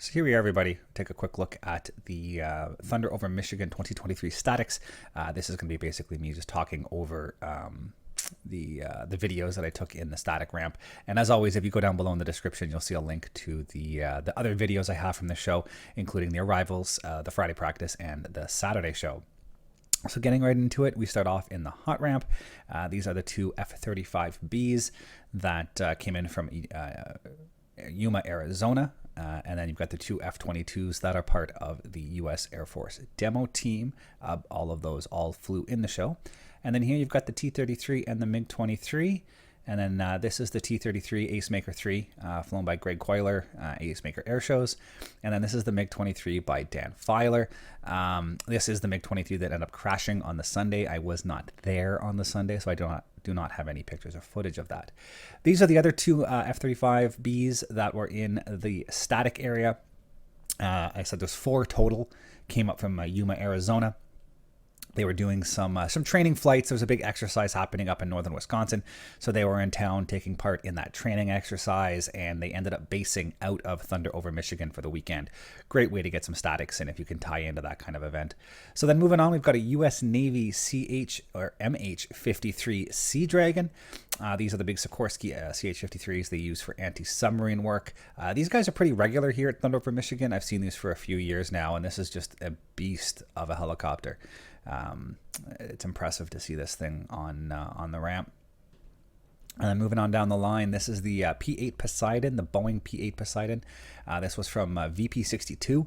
So here we are, everybody. Take a quick look at the Thunder over Michigan 2023 statics. This is going to be basically me just talking over the videos that I took in the static ramp. And as always, if you go down below in the description, you'll see a link to the other videos I have from the show, including the arrivals, the Friday practice, and the Saturday show. So getting right into it, we start off in the hot ramp. These are the two F-35Bs that came in from Yuma, Arizona. And then you've got the two F-22s that are part of the U.S. Air Force demo team. All of those all flew in the show. And then here you've got the T-33 and the MiG-23. And then this is the T-33 Ace Maker 3, flown by Greg Coiler, Ace Maker Airshows. And then this is the MiG-23 by Dan Filer. This is the MiG-23 that ended up crashing on the Sunday. I was not there on the Sunday, so I do not have any pictures or footage of that. These are the other two F-35Bs that were in the static area. I said there's 4 total, came up from Yuma, Arizona. They were doing some training flights. There was a big exercise happening up in northern Wisconsin. So they were in town taking part in that training exercise, and they ended up basing out of Thunder over Michigan for the weekend. Great way to get some statics in if you can tie into that kind of event. So then moving on, we've got a U.S. Navy MH-53 Sea Dragon. These are the big Sikorsky CH-53s they use for anti-submarine work. These guys are pretty regular here at Thunder over Michigan. I've seen these for a few years now, and this is just a beast of a helicopter. It's impressive to see this thing on the ramp. And then moving on down the line, this is the P-8 Poseidon, the Boeing P-8 Poseidon. This was from VP-62.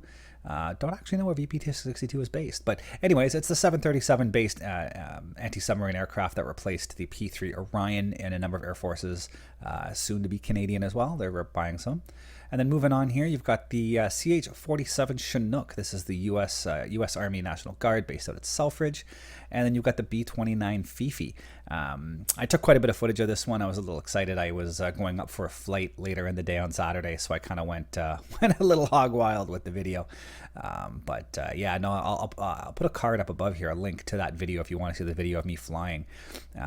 Don't actually know where VP-62 is based. But anyways, it's the 737-based anti-submarine aircraft that replaced the P-3 Orion in a number of air forces, soon to be Canadian as well. They're buying some. And then moving on here, you've got the CH-47 Chinook. This is the U.S. Army National Guard based out at Selfridge. And then you've got the B-29 Fifi. I took quite a bit of footage of this one. I was a little excited. I was going up for a flight later in the day on Saturday, so I kind of went a little hog wild with the video. Yeah, no, I'll put a card up above here, a link to that video if you want to see the video of me flying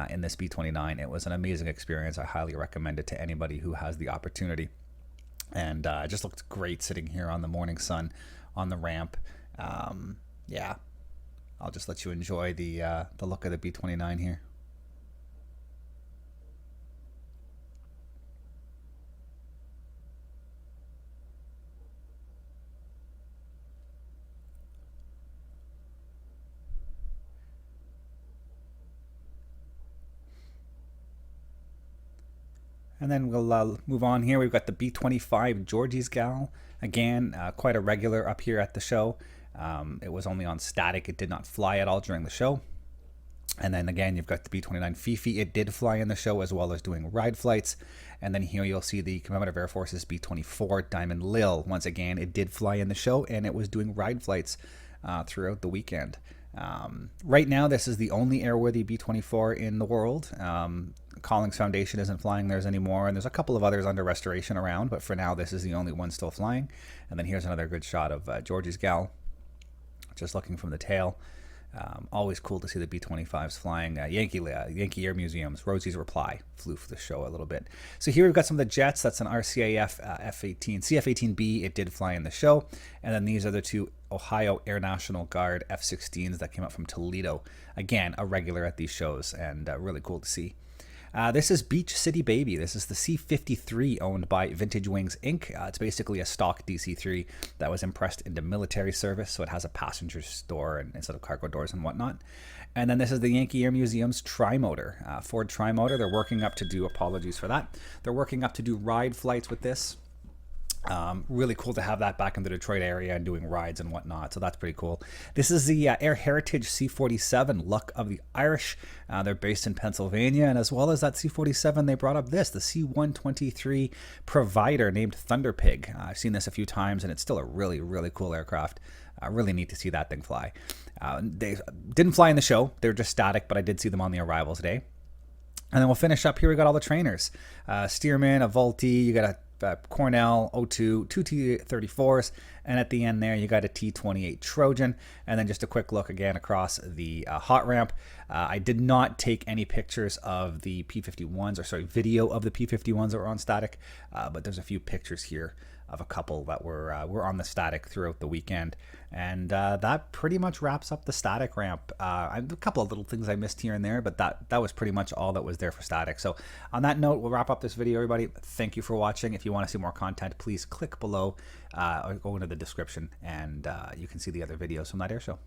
in this B-29. It was an amazing experience. I highly recommend it to anybody who has the opportunity. And it just looked great sitting here on the morning sun on the ramp. Yeah, I'll just let you enjoy the look of the B-29 here. And then we'll move on here. We've got the B-25 Georgie's Gal. Again, quite a regular up here at the show. It was only on static. It did not fly at all during the show. And then again, you've got the B-29 Fifi. It did fly in the show as well as doing ride flights. And then here you'll see the Commemorative Air Force's B-24 Diamond Lil. Once again, it did fly in the show, and it was doing ride flights throughout the weekend. Right now, this is the only airworthy B-24 in the world. Collins Foundation isn't flying theirs anymore, and there's a couple of others under restoration around, but for now, this is the only one still flying. And then here's another good shot of Georgie's Gal, just looking from the tail. Always cool to see the B-25s flying. Yankee Air Museum's Rosie's Reply flew for the show a little bit. So here we've got some of the jets. That's an RCAF F-18, CF-18B. It did fly in the show. And then these are the two Ohio Air National Guard F-16s that came up from Toledo. Again, a regular at these shows, and really cool to see. This is Beach City Baby. This is the C-53 owned by Vintage Wings Inc. It's basically a stock DC-3 that was impressed into military service, so it has a passenger door and instead of cargo doors and whatnot. And then this is the Yankee Air Museum's Tri-Motor, Ford Tri-Motor. They're working up to do, apologies for that, they're working up to do ride flights with this. Really cool to have that back in the Detroit area and doing rides and whatnot, so that's pretty cool. This is the Air Heritage C-47 Luck of the Irish. They're based in Pennsylvania, and as well as that C-47, they brought up this, the C-123 Provider named Thunder Pig. I've seen this a few times, and it's still a really, really cool aircraft. Really neat to see that thing fly. They didn't fly in the show. They were just static, but I did see them on the arrivals day. And then we'll finish up here. We got all the trainers. Stearman, a Vultee, you got a Cornell, O2, 2 T-34s, and at the end there you got a T-28 Trojan. And then just a quick look again across the hot ramp. I did not take any pictures of the P-51s, or sorry, video of the P-51s that were on static, but there's a few pictures here of a couple that were on the static throughout the weekend. And that pretty much wraps up the static ramp. A couple of little things I missed here and there, but that was pretty much all that was there for static. So on that note, we'll wrap up this video, everybody. Thank you for watching. If you want to see more content, please click below or go into the description, and you can see the other videos from that air show.